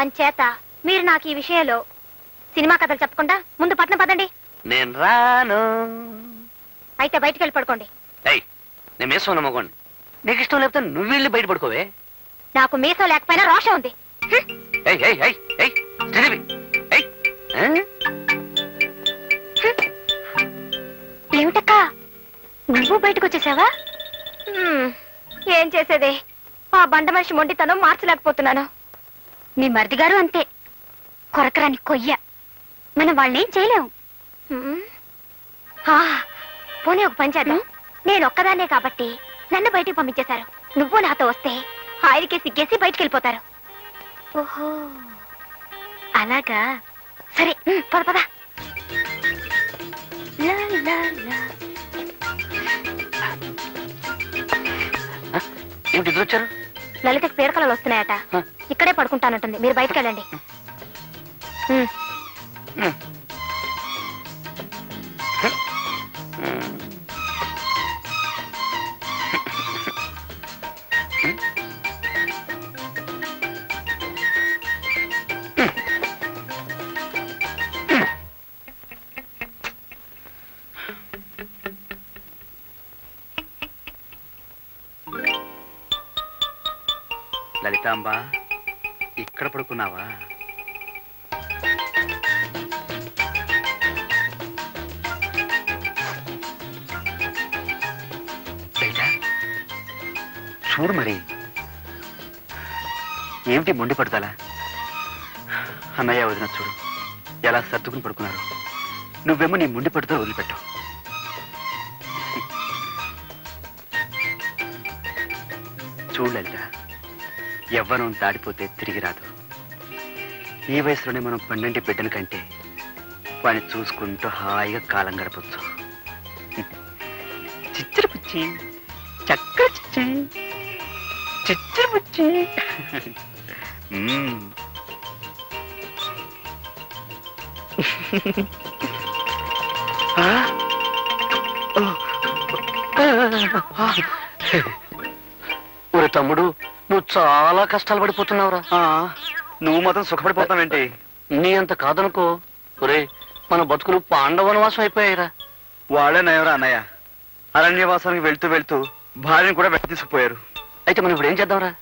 అంచేత మీరు నాకు ఈ విషయంలో సినిమా కథలు చెప్పకుండా ముందు పట్నం పదండి. నేను రాను. అయితే బయటికి వెళ్ళి పడుకోండి. నేను మీసం నమ్మకోండి. నీకు ఇష్టం లేకపోతే నువ్వు వెళ్ళి బయట పడుకోవే. నాకు మీసం లేకపోయినా రోషం ఉంది. ఏమిటక్కా నువ్వు బయటకు వచ్చేసావా? ఏం చేసేదే, ఆ బండ మనిషి మొండితనం మార్చలేకపోతున్నాను. మీ మరిది గారు అంతే, కొరకరాని కొయ్య. మనం వాళ్ళనేం చేయలేము. పోనీ ఒక పని చేద్దాం. నేను ఒక్కదాన్నే కాబట్టి నన్ను బయటికి పంపించేశారు. నువ్వు నాతో వస్తే ఆయనకే సిగ్గేసి బయటికి వెళ్ళిపోతారు. ఓహో అలాగా, సరే పద పద. ఏమిటి ఇద్దరు వచ్చారు? లలితకి పీడకలలు వస్తున్నాయట, ఇక్కడే పడుకుంటానంటుంది. మీరు బయటకు వెళ్ళండి. లలితాంబ, ఇక్కడ పడుకున్నావా? చూడు మరి, ఏమిటి మొండి పడతాలా? అన్నయ్య వదిన చూడు ఎలా సర్దుకుని పడుకున్నారు. నువ్వేమో నీ మొండి పడుతూ వదిలిపెట్టావు. చూడు లలిత, యవ్వనం దాడిపోతే తిరిగి రాదు. ఈ వయసులోనే మనం 12 బిడ్డల కంటే వాడిని చూసుకుంటూ హాయిగా కాలం గడపచ్చు. చిచ్చర పుచ్చి, చక్కర చిచ్చి, చిచ్చర పుచ్చి. ఒరే తమ్ముడు, నువ్వు చాలా కష్టాలు పడిపోతున్నావురా. నువ్వు మాత్రం సుఖపడిపోతావేంటి? నీ అంత కాదనుకో. ఒరే, మన బతుకులు పాండవనవాసం అయిపోయాయిరా. వాళ్ళే నయవరా అన్నయ్య, అరణ్యవాసానికి వెళ్తూ వెళ్తూ భార్యను కూడా వెంట తీసుకుపోయారు. అయితే మనం ఇప్పుడు ఏం చేద్దాంరా?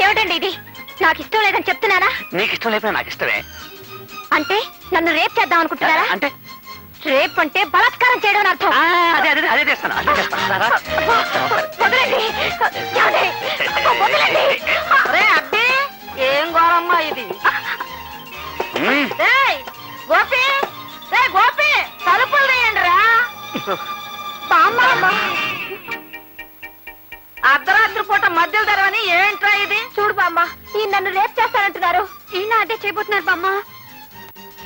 ఏమిటండి ఇది? నాకు ఇష్టం లేదని చెప్తున్నానా? నీకు ఇష్టం లేకపోయినా నాకు ఇష్టమే. అంటే నన్ను రేప్ చేద్దాం అనుకుంటున్నారా? అంటే రేప్ అంటే బలాత్కారం చేయడం అర్థం. అదే అదే అదే చేస్తాను, అదే చేస్తాను. ఏం ఘోరమ్మా ఇది? గోపి, గోపి, తలుపులు తీయండి రా. అర్ధరాత్రి పూట మధ్యలో తెరవని ఏంట్రా ఇది? చూడు బామ్మ, ఈ నన్ను రేప్ చేస్తానంటున్నారు. ఈయన అదే చేయబోతున్నారు బామ్మ.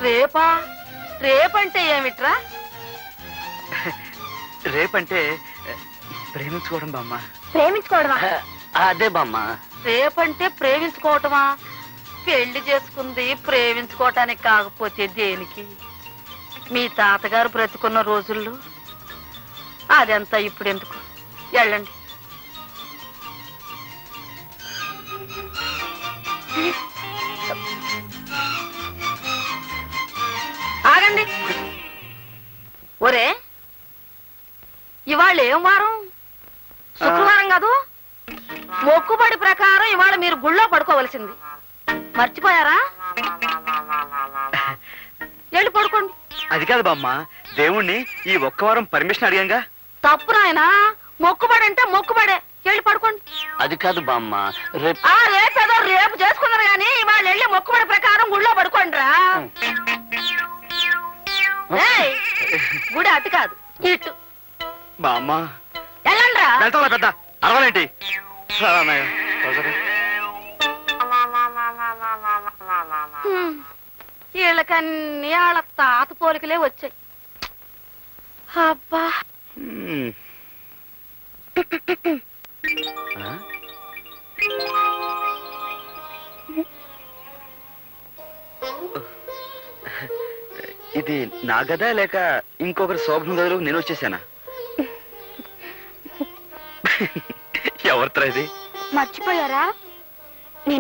రేపా? రేపంటే ఏమిట్రా? రేపంటే ప్రేమించుకోవడం బామ్మ. ప్రేమించుకోవడమా? అదే బామ్మ. రేపంటే ప్రేమించుకోవటమా? పెళ్లి చేసుకుంది ప్రేమించుకోవటానికి కాకపోతే దేనికి? మీ తాతగారు బ్రతుకున్న రోజుల్లో అదంతా ఇప్పుడు ఎందుకు? వెళ్ళండి. ఆగండి. ఒరే, ఇవాళ ఏం వారం? శుక్రవారం కాదు? మొక్కుబడి ప్రకారం ఇవాళ మీరు గుళ్ళో పడుకోవలసింది. మర్చిపోయారా? వెళ్ళి పడుకోండి. అది కాదు బామ్మ, దేవుణ్ణి ఈ ఒక్క వారం పర్మిషన్ అడిగాంగా. తప్పు నాయనా, మొక్కుబడి అంటే మొక్కుబడే. వెళ్ళి పడుకోండి. అది కాదు బామ్మ, రేపు రేపేదో రేపు చేసుకున్నారు కానీ ఇవాళ వెళ్ళి మొక్కుబడి ప్రకారం గుళ్ళో పడుకోండి రా. గుడి అటు కాదు ఇటు. బామ్మ వెళ్ళండి రా. వెళ్తా పెద్ద అరవలేంటి. అన్నయ్య వీళ్ళకన్నీ వాళ్ళ తాత పోలికలే వచ్చాయి. అబ్బా ఇది నా గదా లేక ఇంకొకరి శోభన గదిలో నేను వచ్చేసానా? ఎవరితో ఇది? మర్చిపోయారా?